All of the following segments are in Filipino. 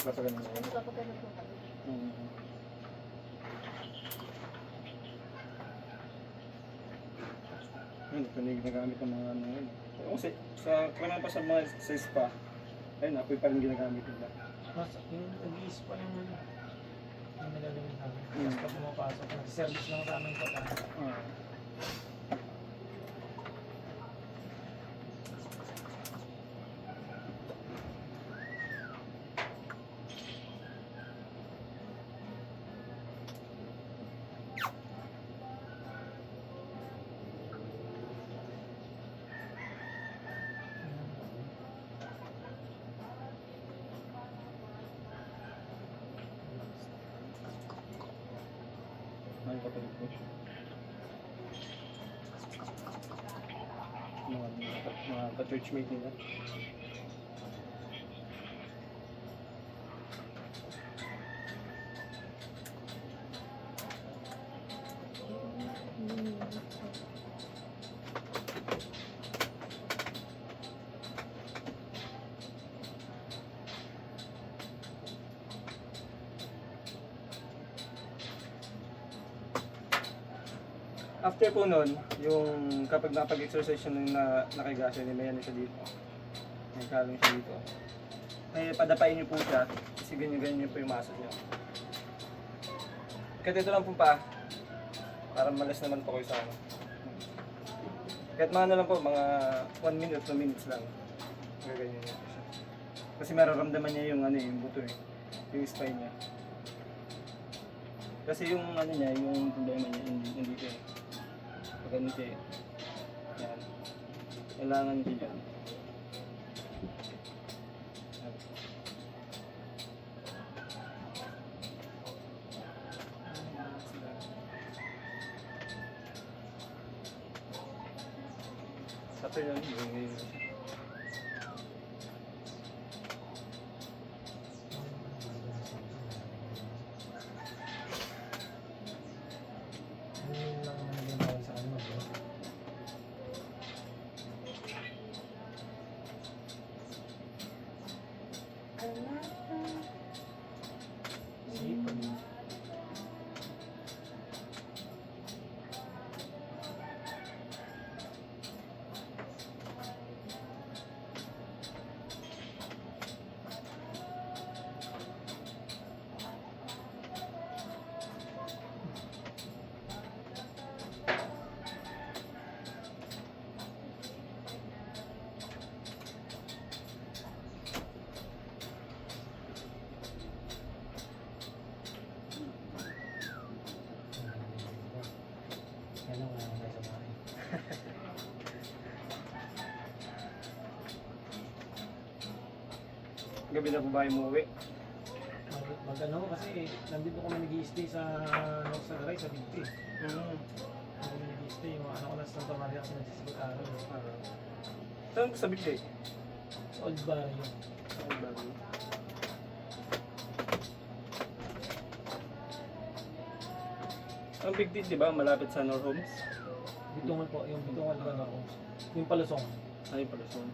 Papagano na yun. Nagpapagano po kami. Yun, ito na yung ginagamit ng mga ano yun. Kasi sa kung pa sa mga sa spa, ayun, apoy pa rin ginagamit nila. Mas, yung nag-iis pa yung nagagamit namin. Mm. Tapos pag pumapasok, nag-service lang sa amin pagka. Ah. Ay, kapatid ko siya. Mga ka-churchmate nila. After po nun, yung kapag napag-exercise siya nung nakahiga siya, may ano siya dito. May kalong siya dito. May padapain niyo po siya, kasi ganyan-ganyan po yung muscle niya. Kahit ito lang po pa, para malas naman po kayo sa ano. Kahit mga ano lang po, mga 1 minute, 2 minutes lang. Gaganyan niya po siya. Kasi mararamdaman niya yung ano yung buto yung spine niya. Kasi yung ano niya, yung problema niya, hindi ko pag ganito yan. Kailangan niya dyan. Sabi lang, yung Yun lang ang naging bawal sa ano. Bro. Sipag. Yan ang mga nasa bahay. gabi na po ba yung umuwi? Mag ano kasi nandito kami nag-i-stay sa North Sagaray sa Bigti. Kami nag-i-stay yung ano ko na sa Santa Maria kasi nagsisigot araw. Saan ko sa Bigay? Sa Old Barrio. Ang Big Deal, di ba? Malapit sa Nor Homes. Bitungan po, yung bitungan ba na ako. Yung palusong. Ano yung palusong?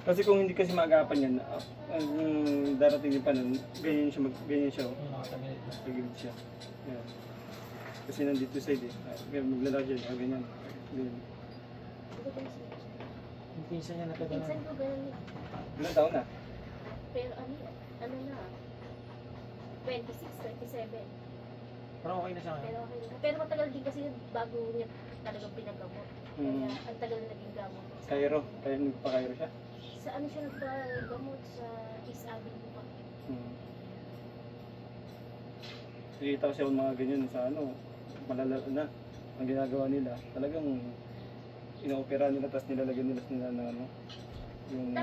Kasi kung hindi kasi maagapan yan, ang darating din pa nun, ganyan siya. Yung nakatagilit na. Pagilid siya. Yan. Kasi nandito side eh. Maglalagyan siya, ganyan. Ganyan. Yung pinsan niya Pinsan nakaganon. ko ganun. Ilang taon na? Pero ano na, 26, 27. Pero okay na siya ngayon. Pero okay na. Pero matagal din kasi bago niya talagang pinagamot. Kaya ang tagal na naging gamot. Cairo. Kaya nagpa-Cairo siya. Sa ano siya nagpagamot sa East Avenue pa. Nakita ko siya mga ganyan sa ano, malala na. Ang ginagawa nila, talagang inoopera nila tapos nilalagyan nila ng ano, yung